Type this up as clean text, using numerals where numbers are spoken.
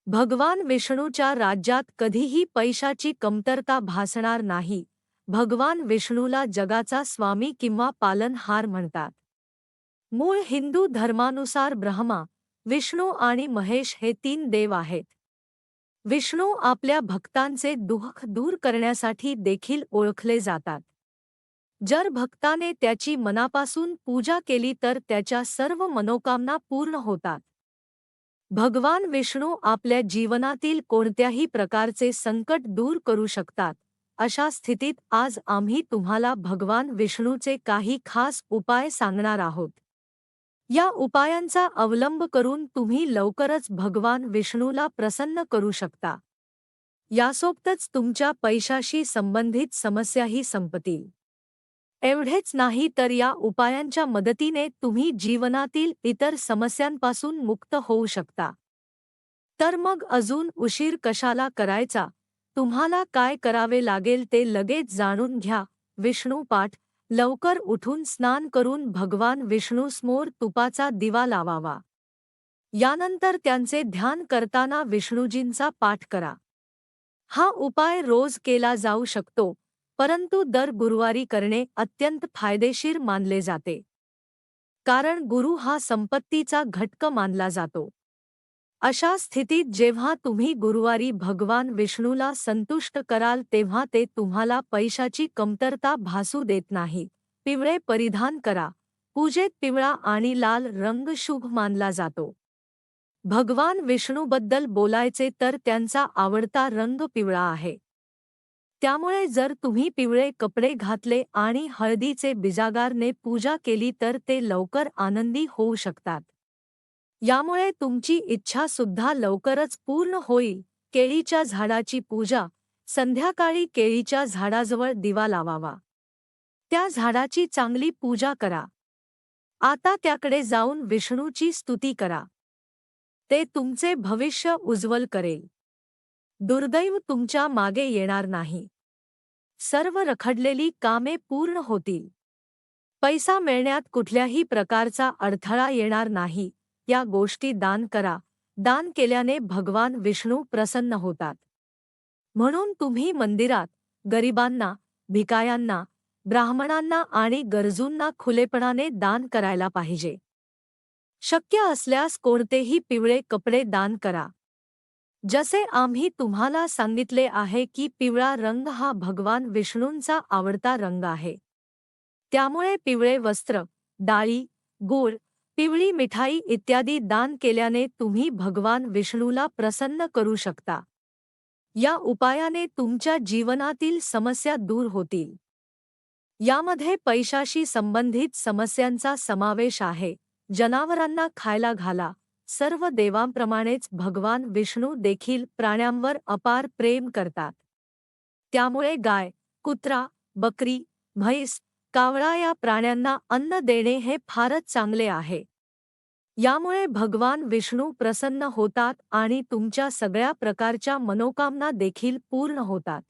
भगवान विष्णूच्या राज्यात कधीही पैशाची कमतरता भासणार नाही. भगवान विष्णूला जगाचा स्वामी किंवा पालनहार म्हणतात. मूळ हिंदू धर्मानुसार ब्रह्मा, विष्णू आणि महेश हे 3 देव आहेत. विष्णू आपल्या भक्तांचे दुःख दूर करण्यासाठी देखील ओळखले जातात. जर भक्ताने त्याची मनापासून पूजा केली तर त्याच्या सर्व मनोकामना पूर्ण होतात. भगवान विष्णू आपल्या जीवनातील कोणत्याही प्रकारचे संकट दूर करू शकतात. अशा स्थितीत आज आम्ही तुम्हाला भगवान विष्णूचे काही खास उपाय सांगणार आहोत. या उपायांचा अवलंब करून तुम्ही लवकरच भगवान विष्णूला प्रसन्न करू शकता. यासोबतच तुमच्या पैशाशी संबंधित समस्याही संपतील. एवढेच नाही तर या उपायांच्या मदतीने तुम्ही जीवनातील इतर समस्यांपासून मुक्त होऊ शकता. तर मग अजून उशीर कशाला करायचा? तुम्हाला काय करावे लागेल ते लगेच जाणून घ्या. विष्णू पाठ. लवकर उठून स्नान करून भगवान विष्णूसमोर तुपाचा दिवा लावावा. यानंतर त्यांचे ध्यान करताना विष्णूजींचा पाठ करा. हा उपाय रोज केला जाऊ शकतो, परंतु दर गुरुवारी करणे अत्यंत फायदेशीर मानले जाते. कारण गुरु हा संपत्तीचा घटक मानला जातो. अशा स्थितीत जेव्हा तुम्ही गुरुवारी भगवान विष्णूला संतुष्ट कराल तेव्हा ते तुम्हाला पैशाची कमतरता भासू देत नाही. पिवळे परिधान करा. पूजेत पिवळा आणि लाल रंग शुभ मानला जातो. भगवान विष्णूबद्दल बोलायचे तर त्यांचा आवडता रंग पिवळा आहे. त्यामुळे जर तुम्ही पिवळे कपडे घातले आणि हळदीचे बिजागारने पूजा केली तर ते लवकर आनंदी होऊ शकतात. यामुळे तुमची इच्छा सुद्धा लवकरच पूर्ण होईल. केळीच्या झाडाची पूजा. संध्याकाळी केळीच्या झाडाजवळ दिवा लावावा. त्या झाडाची चांगली पूजा करा. आता त्याकडे जाऊन विष्णूची स्तुती करा. ते तुमचे भविष्य उज्ज्वल करेल. दुर्दैव तुमच्या मागे येणार नाही. सर्व रखडलेली कामे पूर्ण होतील. पैसा मिळण्यात कुठल्याही प्रकारचा अडथळा येणार नाही. या गोष्टी दान करा. दान केल्याने भगवान विष्णू प्रसन्न होतात. म्हणून तुम्ही मंदिरात गरिबांना, भिकायांना, ब्राह्मणांना आणि गरजूंना खुलेपणाने दान करायला पाहिजे. शक्य असल्यास कोणतेही पिवळे कपडे दान करा. जसे आम्ही तुम्हाला सांगितले आहे की पिवळा रंग हा भगवान विष्णूंचा आवडता रंग आहे. त्यामुळे पिवळे वस्त्र, डाळी, गूळ, पिवळी मिठाई इत्यादी दान केल्याने तुम्ही भगवान विष्णूला प्रसन्न करू शकता. या उपायाने तुमच्या जीवनातील समस्या दूर होतील. यामध्ये पैशाशी संबंधित समस्यांचा समावेश आहे. जनावरांना खायला घाला. सर्व देवांप्रमाणेच भगवान विष्णू देखील प्राण्यांवर अपार प्रेम करतात. त्यामुळे गाय, कुत्रा, बकरी, म्हैस, कावळा या प्राण्यांना अन्न देणे हे फारच चांगले आहे. यामुळे भगवान विष्णू प्रसन्न होतात आणि तुमच्या सगळ्या प्रकारच्या मनोकामना देखील पूर्ण होतात.